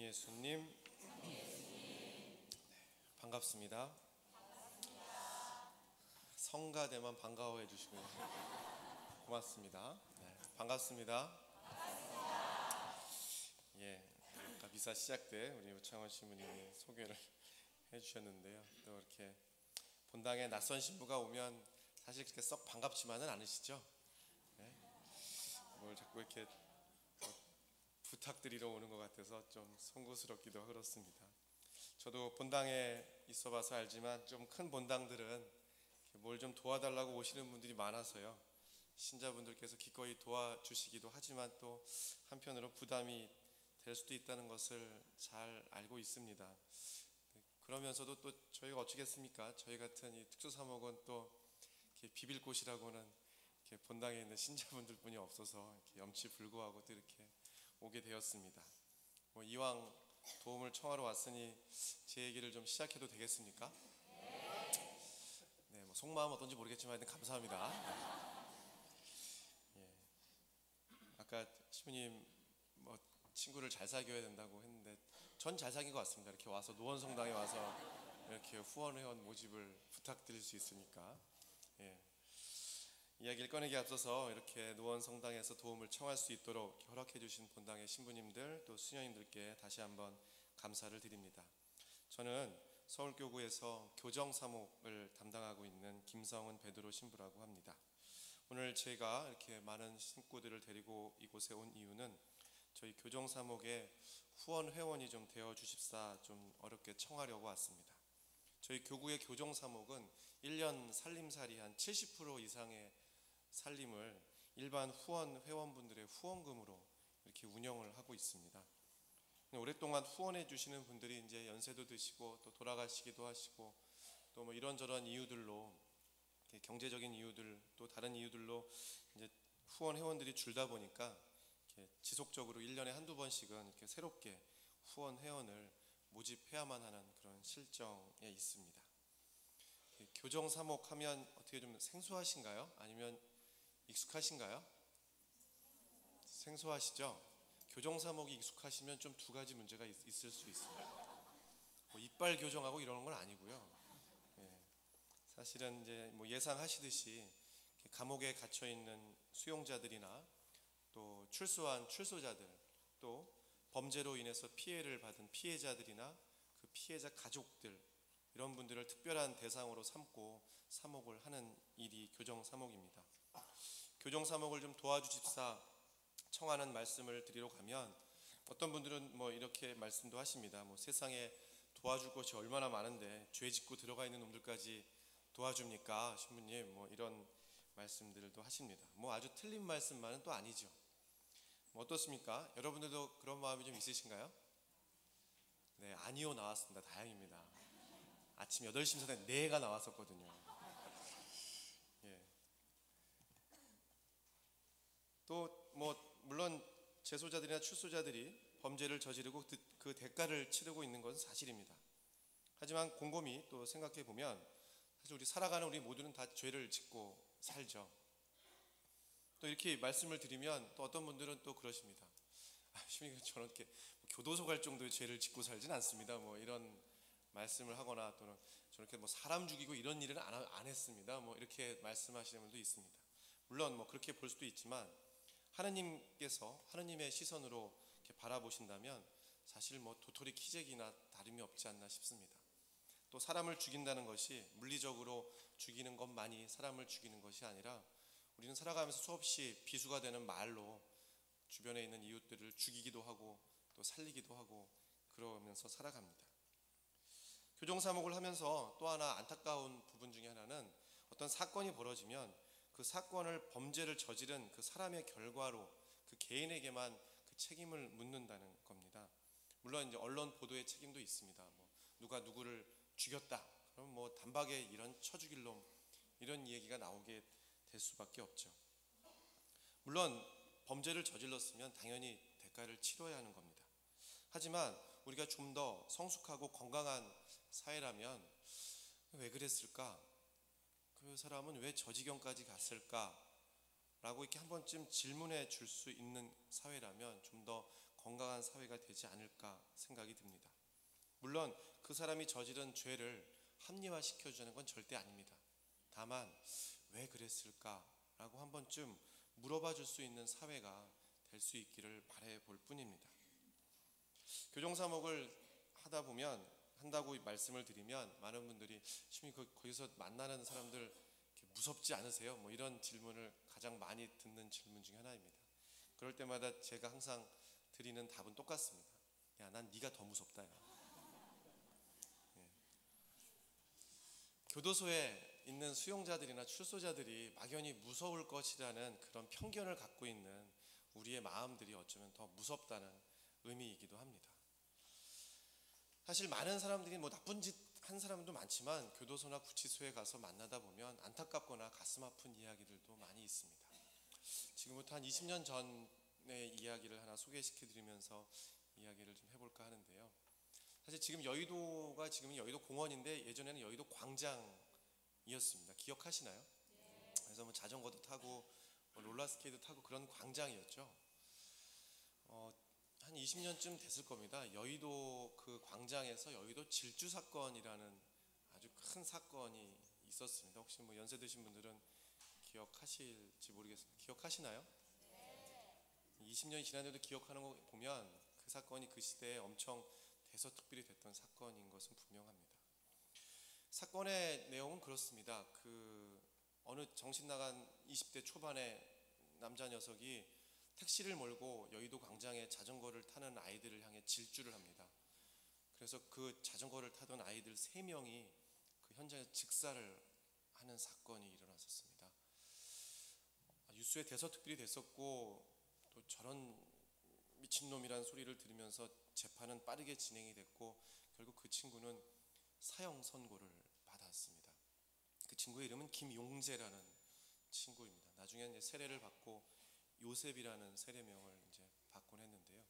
예수님. 반갑습니다. 성가대만 반가워해 주시고요. 고맙습니다. 네, 반갑습니다. 예, 아까 미사 시작 때 우리 우창원 신부님이 소개를 해주셨는데요. 또 이렇게 본당에 낯선 신부가 오면 사실 그렇게 썩 반갑지만은 않으시죠? 네? 뭘 자꾸 이렇게 부탁드리러 오는 것 같아서 좀 송구스럽기도 그렇습니다. 저도 본당에 있어봐서 알지만 좀 큰 본당들은 뭘 좀 도와달라고 오시는 분들이 많아서요, 신자분들께서 기꺼이 도와주시기도 하지만 또 한편으로 부담이 될 수도 있다는 것을 잘 알고 있습니다. 그러면서도 또 저희가 어쩌겠습니까? 저희 같은 이 특수사목은 또 이렇게 비빌 곳이라고는 이렇게 본당에 있는 신자분들 뿐이 없어서 이렇게 염치불구하고 또 이렇게 오게 되었습니다. 이왕 도움을 청하러 왔으니 제 얘기를 좀 시작해도 되겠습니까? 네, 속마음 어떤지 모르겠지만 하여튼 감사합니다. 예. 아까 신부님 친구를 잘 사귀어야 된다고 했는데 전 잘 사귄 것 같습니다. 이렇게 와서 노원성당에 와서 이렇게 후원회원 모집을 부탁드릴 수 있으니까. 예. 이야기를 꺼내기 앞서서 이렇게 노원성당에서 도움을 청할 수 있도록 허락해 주신 본당의 신부님들 또 수녀님들께 다시 한번 감사를 드립니다. 저는 서울교구에서 교정사목을 담당하고 있는 김성은 베드로 신부라고 합니다. 오늘 제가 이렇게 많은 신부들을 데리고 이곳에 온 이유는 저희 교정사목에 후원 회원이 좀 되어 주십사 좀 어렵게 청하려고 왔습니다. 저희 교구의 교정사목은 1년 살림살이 한 70% 이상의 살림을 일반 후원 회원분들의 후원금으로 이렇게 운영을 하고 있습니다. 오랫동안 후원해 주시는 분들이 이제 연세도 드시고 또 돌아가시기도 하시고 또 이런저런 이유들로, 경제적인 이유들 또 다른 이유들로 이제 후원 회원들이 줄다 보니까 이렇게 지속적으로 1년에 한두 번씩은 이렇게 새롭게 후원 회원을 모집해야만 하는 그런 실정에 있습니다. 교정사목 하면 어떻게 좀 생소하신가요? 아니면 익숙하신가요? 생소하시죠? 교정사목이 익숙하시면 좀 두 가지 문제가 있을 수 있습니다. 이빨 교정하고 이러는 건 아니고요. 예, 사실은 이제 예상하시듯이 감옥에 갇혀 있는 수용자들이나 또 출소한 출소자들, 또 범죄로 인해서 피해를 받은 피해자들이나 그 피해자 가족들, 이런 분들을 특별한 대상으로 삼고 사목을 하는 일이 교정사목입니다. 교정사목을 좀 도와주십사 청하는 말씀을 드리러 가면 어떤 분들은 이렇게 말씀도 하십니다. 세상에 도와줄 것이 얼마나 많은데 죄 짓고 들어가 있는 놈들까지 도와줍니까? 신부님, 이런 말씀들도 하십니다. 아주 틀린 말씀만은 또 아니죠. 어떻습니까? 여러분들도 그런 마음이 좀 있으신가요? 네, 아니요 나왔습니다. 다행입니다. 아침 8시 전에 네가 나왔었거든요. 예. 또 물론 재소자들이나 출소자들이 범죄를 저지르고 그 대가를 치르고 있는 것은 사실입니다. 하지만 곰곰이 또 생각해 보면 사실 우리 살아가는 우리 모두는 다 죄를 짓고 살죠. 또 이렇게 말씀을 드리면 또 어떤 분들은 또 그러십니다. 신부님, 저는 이렇게 교도소 갈 정도의 죄를 짓고 살진 않습니다. 이런 말씀을 하거나 또는 저렇게 사람 죽이고 이런 일은 안 했습니다. 이렇게 말씀하시는 분도 있습니다. 물론 그렇게 볼 수도 있지만 하느님께서 하느님의 시선으로 이렇게 바라보신다면 사실 도토리 키재기나 다름이 없지 않나 싶습니다. 또 사람을 죽인다는 것이 물리적으로 죽이는 것만이 사람을 죽이는 것이 아니라 우리는 살아가면서 수없이 비수가 되는 말로 주변에 있는 이웃들을 죽이기도 하고 또 살리기도 하고 그러면서 살아갑니다. 교정사목을 하면서 또 하나 안타까운 부분 중에 하나는 어떤 사건이 벌어지면 그 사건을 범죄를 저지른 그 사람의 결과로 그 개인에게만 그 책임을 묻는다는 겁니다. 물론 이제 언론 보도의 책임도 있습니다. 누가 누구를 죽였다, 그럼 단박에 이런 쳐죽일 놈, 이런 얘기가 나오게 될 수밖에 없죠. 물론 범죄를 저질렀으면 당연히 대가를 치러야 하는 겁니다. 하지만 우리가 좀 더 성숙하고 건강한 사회라면 왜 그랬을까? 그 사람은 왜 저 지경까지 갔을까? 라고 이렇게 한 번쯤 질문해 줄 수 있는 사회라면 좀 더 건강한 사회가 되지 않을까 생각이 듭니다. 물론 그 사람이 저지른 죄를 합리화시켜주는 건 절대 아닙니다. 다만 왜 그랬을까라고 한 번쯤 물어봐 줄 수 있는 사회가 될 수 있기를 바라볼 뿐입니다. 교정사목을 하다 보면 한다고 말씀을 드리면 많은 분들이 시민님 거기서 만나는 사람들 무섭지 않으세요? 뭐 이런 질문을 가장 많이 듣는 질문 중에 하나입니다. 그럴 때마다 제가 항상 드리는 답은 똑같습니다. 야, 난 네가 더 무섭다. 야. 예. 교도소에 있는 수용자들이나 출소자들이 막연히 무서울 것이라는 그런 편견을 갖고 있는 우리의 마음들이 어쩌면 더 무섭다는 의미이기도 합니다. 사실 많은 사람들이 뭐 나쁜 짓 한 사람도 많지만 교도소나 구치소에 가서 만나다 보면 안타깝거나 가슴 아픈 이야기들도 많이 있습니다. 지금부터 한 20년 전의 이야기를 하나 소개시켜 드리면서 이야기를 좀 해볼까 하는데요. 사실 지금 여의도가 지금은 여의도 공원인데 예전에는 여의도 광장이었습니다. 기억하시나요? 그래서 뭐 자전거도 타고 롤러스케이트 타고 그런 광장이었죠. 한 20년쯤 됐을 겁니다. 여의도 그 광장에서 여의도 질주 사건이라는 아주 큰 사건이 있었습니다. 혹시 뭐 연세 드신 분들은 기억하실지 모르겠습니다. 기억하시나요? 20년이 지났는데도 기억하는 거 보면 그 사건이 그 시대에 엄청 대서특필이 됐던 사건인 것은 분명합니다. 사건의 내용은 그렇습니다. 어느 정신 나간 20대 초반의 남자 녀석이 택시를 몰고 여의도 광장에 자전거를 타는 아이들을 향해 질주를 합니다. 그래서 그 자전거를 타던 아이들 3명이 그 현장에서 즉사를 하는 사건이 일어났었습니다. 뉴스에 대서특필이 됐었고 또 저런 미친놈이란 소리를 들으면서 재판은 빠르게 진행이 됐고 결국 그 친구는 사형 선고를 받았습니다. 그 친구의 이름은 김용재라는 친구입니다. 나중에 이제 세례를 받고 요셉이라는 세례명을 이제 받곤 했는데요.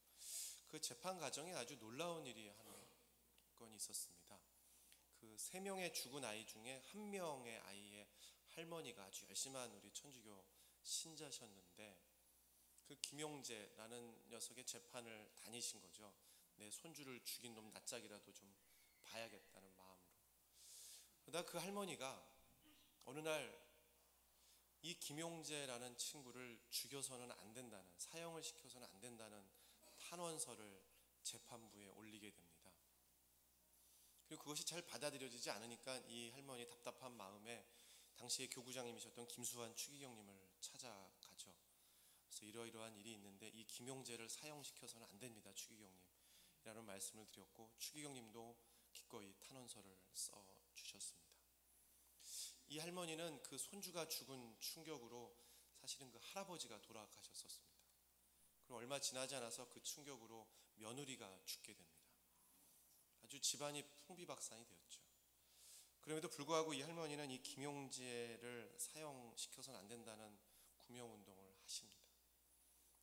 그 재판 과정에 아주 놀라운 일이 한 건이 있었습니다. 그 3명의 죽은 아이 중에 1명의 아이의 할머니가 아주 열심한 우리 천주교 신자셨는데 그 김용재라는 녀석의 재판을 다니신 거죠. 내 손주를 죽인 놈 낯짝이라도 좀 봐야겠다는 마음으로. 그러다 그 할머니가 어느 날 이 김용재라는 친구를 죽여서는 안 된다는, 사형을 시켜서는 안 된다는 탄원서를 재판부에 올리게 됩니다. 그리고 그것이 잘 받아들여지지 않으니까 이 할머니 답답한 마음에 당시에 교구장님이셨던 김수환 추기경님을 찾아가죠. 그래서 이러이러한 일이 있는데 이 김용재를 사형시켜서는 안 됩니다, 추기경님 이라는 말씀을 드렸고 추기경님도 기꺼이 탄원서를 써주셨습니다. 이 할머니는 그 손주가 죽은 충격으로 사실은 그 할아버지가 돌아가셨었습니다. 그리고 얼마 지나지 않아서 그 충격으로 며느리가 죽게 됩니다. 아주 집안이 풍비박산이 되었죠. 그럼에도 불구하고 이 할머니는 이 김용재를 사형시켜서는 안 된다는 구명운동을 하십니다.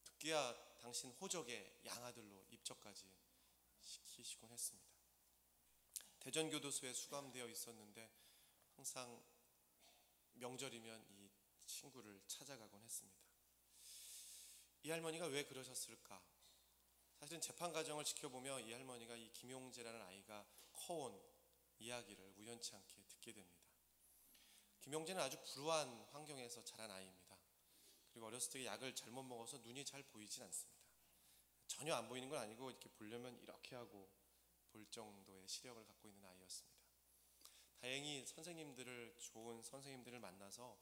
급기야 당신 호적의 양아들로 입적까지 시키시곤 했습니다. 대전교도소에 수감되어 있었는데 항상 명절이면 이 친구를 찾아가곤 했습니다. 이 할머니가 왜 그러셨을까? 사실은 재판 과정을 지켜보며 이 할머니가 이 김용재라는 아이가 커온 이야기를 우연치 않게 듣게 됩니다. 김용재는 아주 불우한 환경에서 자란 아이입니다. 그리고 어렸을 때 약을 잘못 먹어서 눈이 잘 보이진 않습니다. 전혀 안 보이는 건 아니고 이렇게 보려면 이렇게 하고 볼 정도의 시력을 갖고 있는 아이였습니다. 다행히 좋은 선생님들을 만나서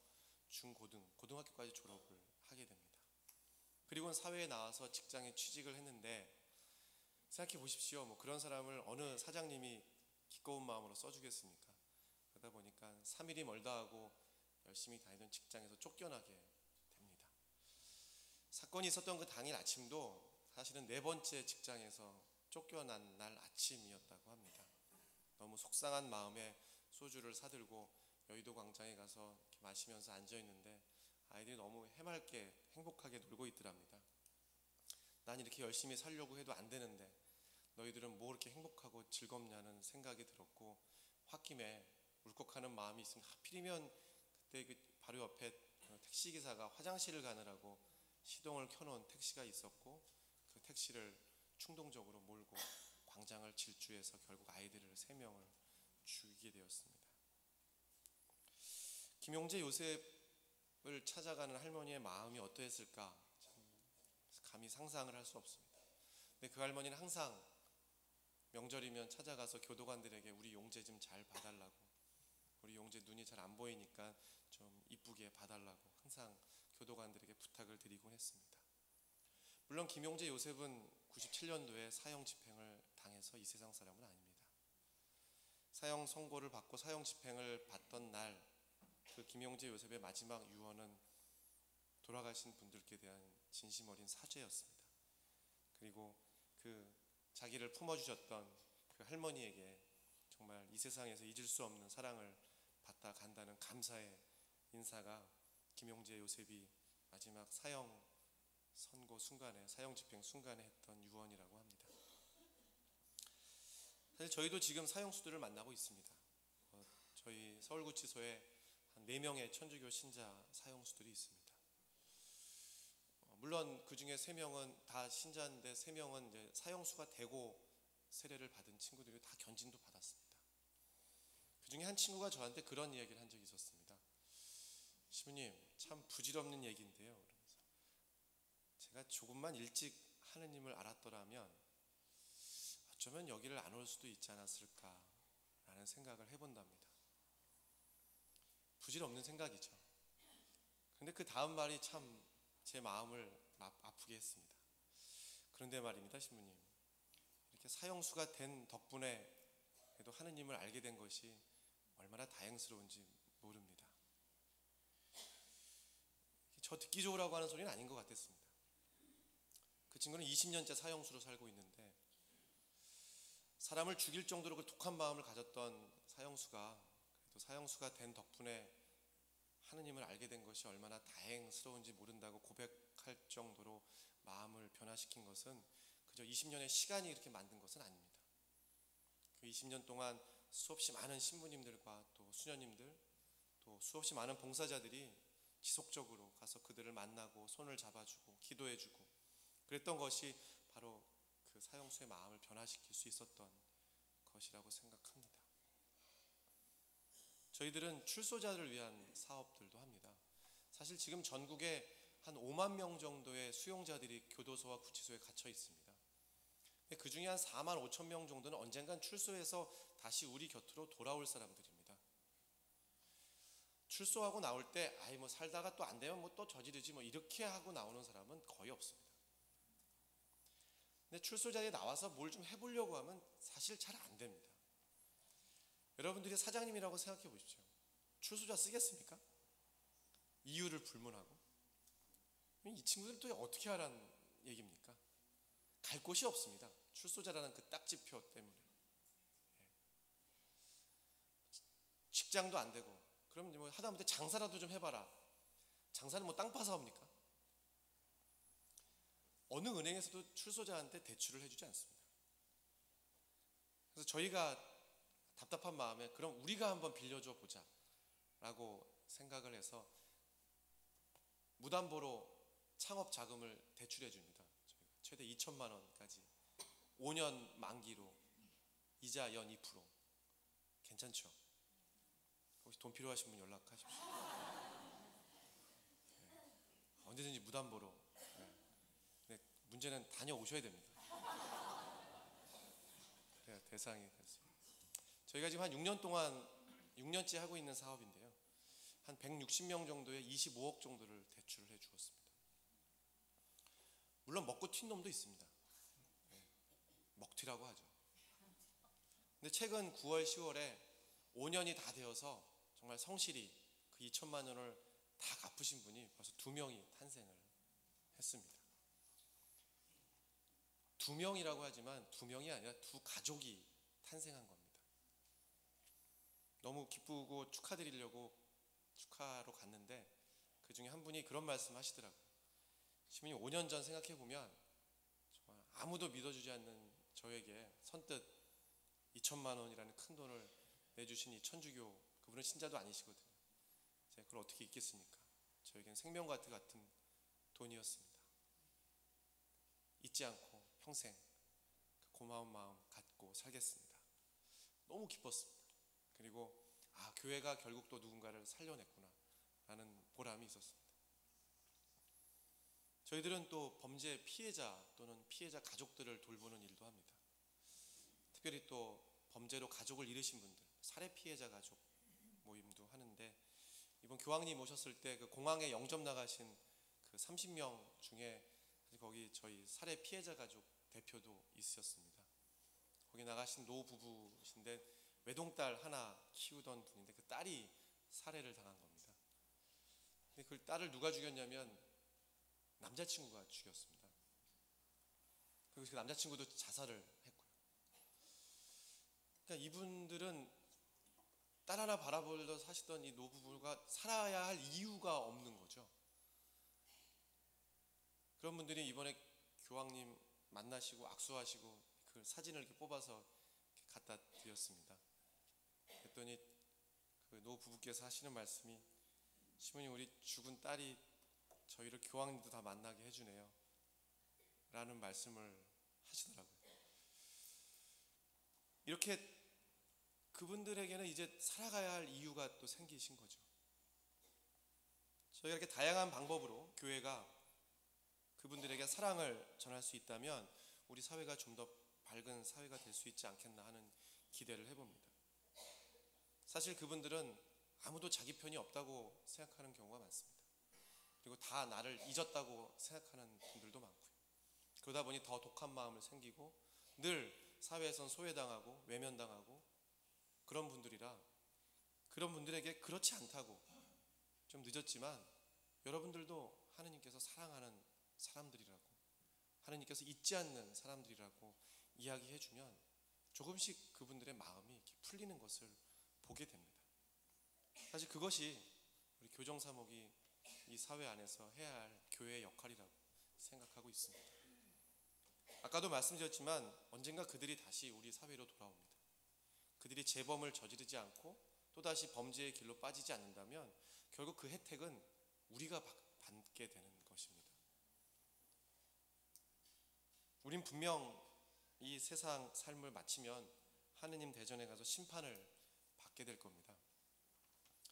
고등학교까지 졸업을 하게 됩니다. 그리고는 사회에 나와서 직장에 취직을 했는데 생각해 보십시오. 뭐 그런 사람을 어느 사장님이 기꺼운 마음으로 써주겠습니까? 그러다 보니까 3일이 멀다 하고 열심히 다니던 직장에서 쫓겨나게 됩니다. 사건이 있었던 그 당일 아침도 사실은 4번째 직장에서 쫓겨난 날 아침이었다고 합니다. 너무 속상한 마음에 소주를 사들고 여의도 광장에 가서 이렇게 마시면서 앉아있는데 아이들이 너무 해맑게 행복하게 놀고 있더랍니다. 난 이렇게 열심히 살려고 해도 안 되는데 너희들은 뭐 그렇게 행복하고 즐겁냐는 생각이 들었고 홧김에 울컥하는 마음이 있으면 하필이면 그때 바로 옆에 택시기사가 화장실을 가느라고 시동을 켜놓은 택시가 있었고 그 택시를 충동적으로 몰고 광장을 질주해서 결국 아이들을 3명을 죽이게 되었습니다. 김용재 요셉을 찾아가는 할머니의 마음이 어떠했을까 감히 상상을 할 수 없습니다. 근데 그 할머니는 항상 명절이면 찾아가서 교도관들에게 우리 용재 좀 잘 봐달라고, 우리 용재 눈이 잘 안 보이니까 좀 이쁘게 봐달라고 항상 교도관들에게 부탁을 드리곤 했습니다. 물론 김용재 요셉은 97년도에 사형 집행을 당해서 이 세상 사람은 아닙니다. 사형 선고를 받고 사형 집행을 받던 날 그 김용재 요셉의 마지막 유언은 돌아가신 분들께 대한 진심 어린 사죄였습니다. 그리고 그 자기를 품어주셨던 그 할머니에게 정말 이 세상에서 잊을 수 없는 사랑을 받다 간다는 감사의 인사가 김용재 요셉이 마지막 사형 선고 순간에, 사형 집행 순간에 했던 유언이라고 합니다. 사실 저희도 지금 사형수들을 만나고 있습니다. 저희 서울구치소에 한 4명의 천주교 신자 사형수들이 있습니다. 물론 그 중에 3명은 다 신자인데 3명은 이제 사형수가 되고 세례를 받은 친구들이 다 견진도 받았습니다. 그 중에 한 친구가 저한테 그런 이야기를 한 적이 있었습니다. 시부님, 참 부질없는 얘기인데요. 그러면서 제가 조금만 일찍 하느님을 알았더라면 어쩌면 여기를 안 올 수도 있지 않았을까라는 생각을 해본답니다. 부질없는 생각이죠. 그런데 그 다음 말이 참 제 마음을 아프게 했습니다. 그런데 말입니다, 신부님. 이렇게 사형수가 된 덕분에 그래도 하느님을 알게 된 것이 얼마나 다행스러운지 모릅니다. 저 듣기 좋으라고 하는 소리는 아닌 것 같았습니다. 그 친구는 20년째 사형수로 살고 있는데 사람을 죽일 정도로 그 독한 마음을 가졌던 사형수가 그래도 사형수가 된 덕분에 하느님을 알게 된 것이 얼마나 다행스러운지 모른다고 고백할 정도로 마음을 변화시킨 것은 그저 20년의 시간이 이렇게 만든 것은 아닙니다. 그 20년 동안 수없이 많은 신부님들과 또 수녀님들 또 수없이 많은 봉사자들이 지속적으로 가서 그들을 만나고 손을 잡아주고 기도해주고 그랬던 것이 바로 그 사형수의 마음을 변화시킬 수 있었던 것이라고 생각합니다. 저희들은 출소자를 위한 사업들도 합니다. 사실 지금 전국에 한 5만 명 정도의 수용자들이 교도소와 구치소에 갇혀 있습니다. 그 중에 한 4만 5천 명 정도는 언젠간 출소해서 다시 우리 곁으로 돌아올 사람들입니다. 출소하고 나올 때 아이 뭐 살다가 또 안 되면 뭐 또 저지르지 뭐 이렇게 하고 나오는 사람은 거의 없습니다. 근데 출소자에 나와서 뭘 좀 해보려고 하면 사실 잘 안 됩니다. 여러분들이 사장님이라고 생각해 보십시오. 출소자 쓰겠습니까? 이유를 불문하고. 이 친구들은 또 어떻게 하라는 얘기입니까? 갈 곳이 없습니다. 출소자라는 그 딱지표 때문에. 직장도 안 되고 그럼 뭐 하다못해 장사라도 좀 해봐라. 장사는 뭐 땅 파서 합니까? 어느 은행에서도 출소자한테 대출을 해주지 않습니다. 그래서 저희가 답답한 마음에 그럼 우리가 한번 빌려줘 보자 라고 생각을 해서 무담보로 창업 자금을 대출해 줍니다. 최대 2천만 원까지 5년 만기로 이자 연 2%. 괜찮죠? 혹시 돈 필요하신 분 연락하십시오. 네. 언제든지 무담보로. 네. 근데 문제는 다녀오셔야 됩니다. 그래야 대상이 됐습니다. 저희가 지금 한 6년 동안 6년째 하고 있는 사업인데요. 한 160명 정도의 25억 정도를 대출을 해 주었습니다. 물론 먹고 튄 놈도 있습니다. 네. 먹튀라고 하죠. 근데 최근 9월 10월에 5년이 다 되어서 정말 성실히 그 2천만 원을 다 갚으신 분이 벌써 2명이 탄생을 했습니다. 2명이라고 하지만 2명이 아니라 2가족이 탄생한 겁니다. 너무 기쁘고 축하드리려고 축하로 갔는데 그 중에 한 분이 그런 말씀 하시더라고요. 시민이 5년 전 생각해보면 정말 아무도 믿어주지 않는 저에게 선뜻 2천만 원이라는 큰 돈을 내주신 이 천주교, 그분은 신자도 아니시거든요. 제가 그걸 어떻게 잊겠습니까? 저에겐 생명과 같은 돈이었습니다. 잊지 않고 평생 고마운 마음 갖고 살겠습니다. 너무 기뻤습니다. 그리고 교회가 결국 또 누군가를 살려냈구나 라는 보람이 있었습니다. 저희들은 또 범죄 피해자 또는 피해자 가족들을 돌보는 일도 합니다. 특별히 또 범죄로 가족을 잃으신 분들, 살해 피해자 가족 모임도 하는데, 이번 교황님 오셨을 때 그 공항에 영접 나가신 그 30명 중에 거기 저희 살해 피해자 가족 대표도 있으셨습니다. 거기 나가신 노 부부신데 외동딸 하나 키우던 분인데 그 딸이 살해를 당한 겁니다. 근데 그 딸을 누가 죽였냐면 남자친구가 죽였습니다. 그리고 그 남자친구도 자살을 했고요. 그러니까 이분들은 딸 하나 바라보려 사시던 이 노부부가 살아야 할 이유가 없는 거죠. 그런 분들이 이번에 교황님 만나시고 악수하시고 그 사진을 이렇게 뽑아서 이렇게 갖다 드렸습니다. 그랬더니 그 노부부께서 하시는 말씀이, 시모님 우리 죽은 딸이 저희를 교황님도 다 만나게 해주네요 라는 말씀을 하시더라고요. 이렇게 그분들에게는 이제 살아가야 할 이유가 또 생기신 거죠. 저희가 이렇게 다양한 방법으로 교회가 그분들에게 사랑을 전할 수 있다면 우리 사회가 좀 더 밝은 사회가 될 수 있지 않겠나 하는 기대를 해봅니다. 사실 그분들은 아무도 자기 편이 없다고 생각하는 경우가 많습니다. 그리고 다 나를 잊었다고 생각하는 분들도 많고요. 그러다 보니 더 독한 마음을 생기고 늘 사회에선 소외당하고 외면당하고 그런 분들이라, 그런 분들에게 그렇지 않다고, 좀 늦었지만 여러분들도 하느님께서 사랑하는 사람들이라고, 하느님께서 잊지 않는 사람들이라고 이야기해주면 조금씩 그분들의 마음이 이렇게 풀리는 것을 보게 됩니다. 사실 그것이 우리 교정사목이 이 사회 안에서 해야 할 교회의 역할이라고 생각하고 있습니다. 아까도 말씀드렸지만 언젠가 그들이 다시 우리 사회로 돌아옵니다. 그들이 재범을 저지르지 않고 또다시 범죄의 길로 빠지지 않는다면 결국 그 혜택은 우리가 받게 되는 것입니다. 우린 분명 이 세상 삶을 마치면 하느님 대전에 가서 심판을 받게 될 겁니다.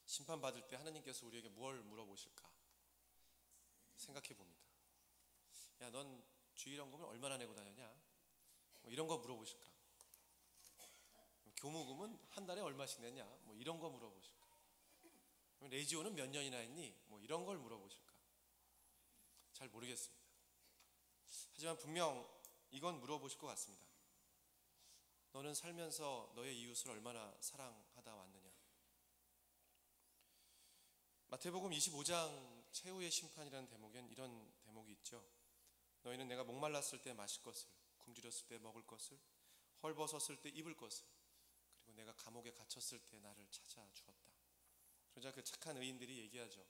심판받을 때 하느님께서 우리에게 뭘 물어보실까 생각해 봅니다. 야, 넌 주일연금을 얼마나 내고 다녔냐? 뭐 이런 거 물어보실까? 교무금은 한 달에 얼마씩 냈냐? 뭐 이런 거 물어보실까? 레지오는 몇 년이나 했니? 뭐 이런 걸 물어보실까? 잘 모르겠습니다. 하지만 분명 이건 물어보실 것 같습니다. 너는 살면서 너의 이웃을 얼마나 사랑하다 왔느냐? 마태복음 25장 최후의 심판이라는 대목엔 이런 대목이 있죠. 너희는 내가 목말랐을 때 마실 것을, 굶주렸을 때 먹을 것을, 헐벗었을 때 입을 것을, 그리고 내가 감옥에 갇혔을 때 나를 찾아주었다. 그러자 그 착한 의인들이 얘기하죠.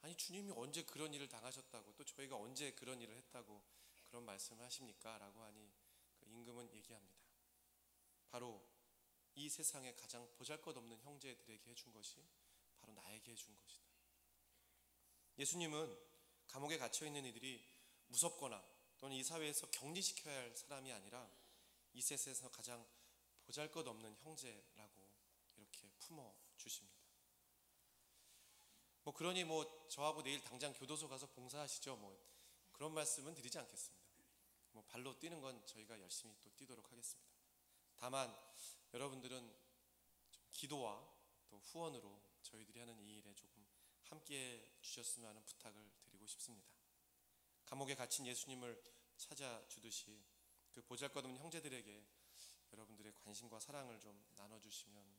아니 주님이 언제 그런 일을 당하셨다고, 또 저희가 언제 그런 일을 했다고 그런 말씀을 하십니까? 라고 하니 그 임금은 얘기합니다. 바로 이 세상에 가장 보잘것없는 형제들에게 해준 것이 바로 나에게 해준 것이다. 예수님은 감옥에 갇혀있는 이들이 무섭거나 또는 이 사회에서 격리시켜야 할 사람이 아니라 이 세상에서 가장 보잘것없는 형제라고 이렇게 품어주십니다. 그러니 저하고 내일 당장 교도소 가서 봉사하시죠. 그런 말씀은 드리지 않겠습니다. 발로 뛰는 건 저희가 열심히 또 뛰도록 하겠습니다. 다만 여러분들은 좀 기도와 또 후원으로 저희들이 하는 이 일에 조금 함께해 주셨으면 하는 부탁을 드리고 싶습니다. 감옥에 갇힌 예수님을 찾아주듯이 그 보잘것없는 형제들에게 여러분들의 관심과 사랑을 좀 나눠주시면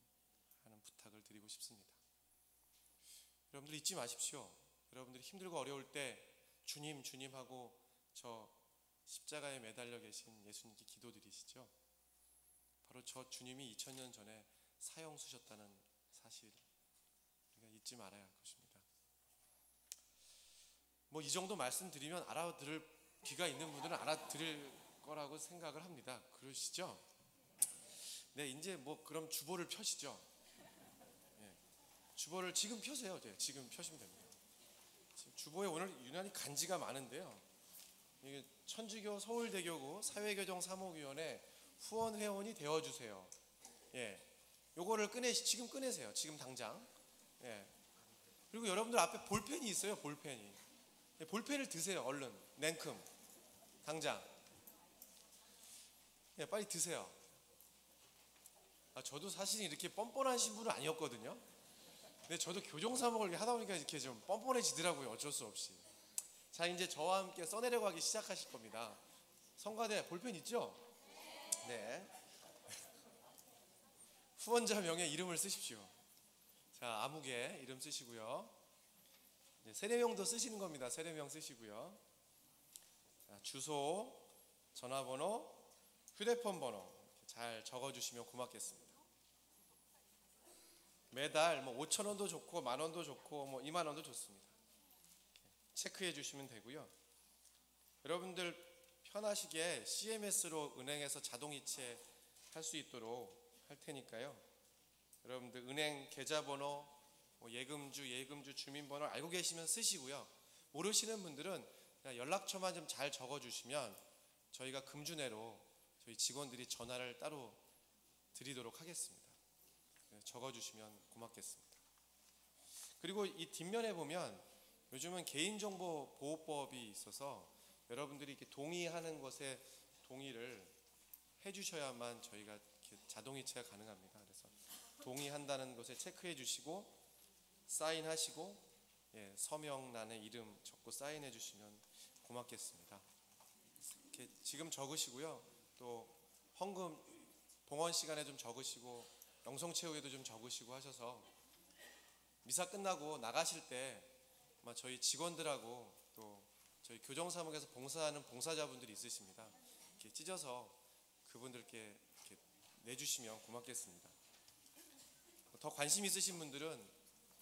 하는 부탁을 드리고 싶습니다. 여러분들 잊지 마십시오. 여러분들이 힘들고 어려울 때 주님 주님 하고 저 십자가에 매달려 계신 예수님께 기도드리시죠. 바로 저 주님이 2000년 전에 사형수셨다는 사실 우리가 잊지 말아야 할 것입니다. 이 정도 말씀드리면 알아들을 귀가 있는 분들은 알아들을 거라고 생각을 합니다. 그러시죠? 네, 이제 그럼 주보를 펴시죠. 네, 주보를 지금 펴세요. 네, 지금 펴시면 됩니다. 지금 주보에 오늘 유난히 간지가 많은데요. 이게 천주교 서울대교구 사회교정사목위원회 후원 회원이 되어주세요. 예, 요거를 지금 꺼내세요. 지금 당장. 예. 그리고 여러분들 앞에 볼펜이 있어요. 볼펜이. 예, 볼펜을 드세요. 얼른 냉큼 당장. 예, 빨리 드세요. 저도 사실 이렇게 뻔뻔한 신분은 아니었거든요. 근데 저도 교정사목을 하다 보니까 이렇게 좀 뻔뻔해지더라고요. 어쩔 수 없이. 자, 이제 저와 함께 써내려가기 시작하실 겁니다. 성가대 볼펜 있죠? 네. 후원자 명에 이름을 쓰십시오. 자, 암흑에 이름 쓰시고요. 세례명도 쓰시는 겁니다. 세례명 쓰시고요. 자, 주소, 전화번호, 휴대폰 번호 잘 적어주시면 고맙겠습니다. 매달 5,000원도 좋고 10,000원도 좋고 20,000원도 좋습니다. 체크해 주시면 되고요. 여러분들 편하시게 CMS로 은행에서 자동이체 할 수 있도록 할 테니까요. 여러분들 은행 계좌번호, 예금주 주민번호 알고 계시면 쓰시고요. 모르시는 분들은 그냥 연락처만 좀 잘 적어주시면 저희가 금주내로 저희 직원들이 전화를 따로 드리도록 하겠습니다. 적어주시면 고맙겠습니다. 그리고 이 뒷면에 보면 요즘은 개인정보보호법이 있어서 여러분들이 이렇게 동의하는 것에 동의를 해주셔야만 저희가 이렇게 자동이체가 가능합니다. 그래서 동의한다는 것에 체크해 주시고 사인하시고 서명란에 이름 적고 사인해 주시면 고맙겠습니다. 이렇게 지금 적으시고요. 또 헌금 봉헌 시간에 좀 적으시고 영성체육에도 좀 적으시고 하셔서 미사 끝나고 나가실 때 아마 저희 직원들하고 또 저희 교정사목에서 봉사하는 봉사자분들이 있으십니다. 이렇게 찢어서 그분들께 이렇게 내주시면 고맙겠습니다. 더 관심 있으신 분들은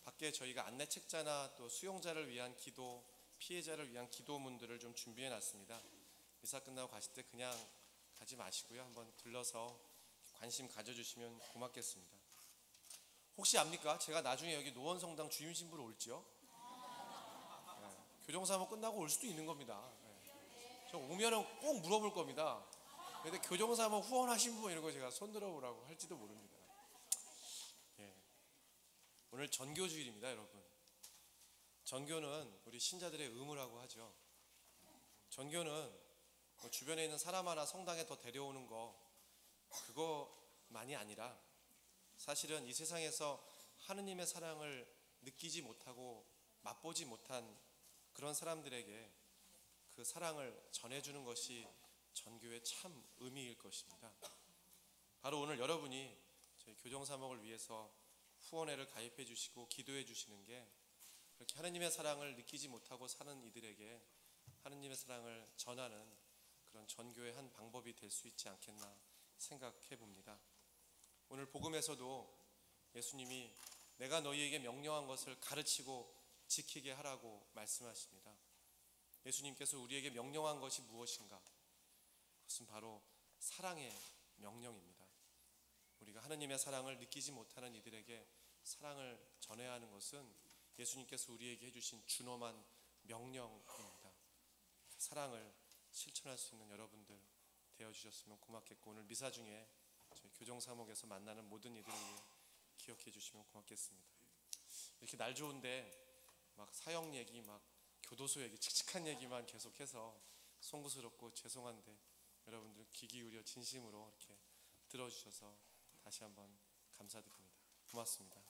밖에 저희가 안내 책자나 또 수용자를 위한 기도, 피해자를 위한 기도문들을 좀 준비해 놨습니다. 미사 끝나고 가실 때 그냥 가지 마시고요. 한번 들러서 관심 가져주시면 고맙겠습니다. 혹시 압니까? 제가 나중에 여기 노원성당 주임신부로 올지요? 교정사목 끝나고 올 수도 있는 겁니다. 저 오면은 꼭 물어볼 겁니다. 근데 교정사목 후원하신 분 이런 거 제가 손들어 보라고 할지도 모릅니다. 오늘 전교주일입니다, 여러분. 전교는 우리 신자들의 의무라고 하죠. 전교는 주변에 있는 사람 하나 성당에 더 데려오는 거 그거만이 아니라 사실은 이 세상에서 하느님의 사랑을 느끼지 못하고 맛보지 못한 그런 사람들에게 그 사랑을 전해주는 것이 전교의 참 의미일 것입니다. 바로 오늘 여러분이 저희 교정사목을 위해서 후원회를 가입해 주시고 기도해 주시는 게 그렇게 하느님의 사랑을 느끼지 못하고 사는 이들에게 하느님의 사랑을 전하는 그런 전교의 한 방법이 될 수 있지 않겠나 생각해 봅니다. 오늘 복음에서도 예수님이 내가 너희에게 명령한 것을 가르치고 지키게 하라고 말씀하십니다. 예수님께서 우리에게 명령한 것이 무엇인가? 그것은 바로 사랑의 명령입니다. 우리가 하느님의 사랑을 느끼지 못하는 이들에게 사랑을 전해야 하는 것은 예수님께서 우리에게 해주신 준엄한 명령입니다. 사랑을 실천할 수 있는 여러분들 되어주셨으면 고맙겠고 오늘 미사 중에 저희 교정사목에서 만나는 모든 이들을 위해 기억해 주시면 고맙겠습니다. 이렇게 날 좋은데 막 사역 얘기, 막 교도소 얘기, 칙칙한 얘기만 계속해서 송구스럽고 죄송한데 여러분들 귀 기울여 진심으로 이렇게 들어주셔서 다시 한번 감사드립니다. 고맙습니다.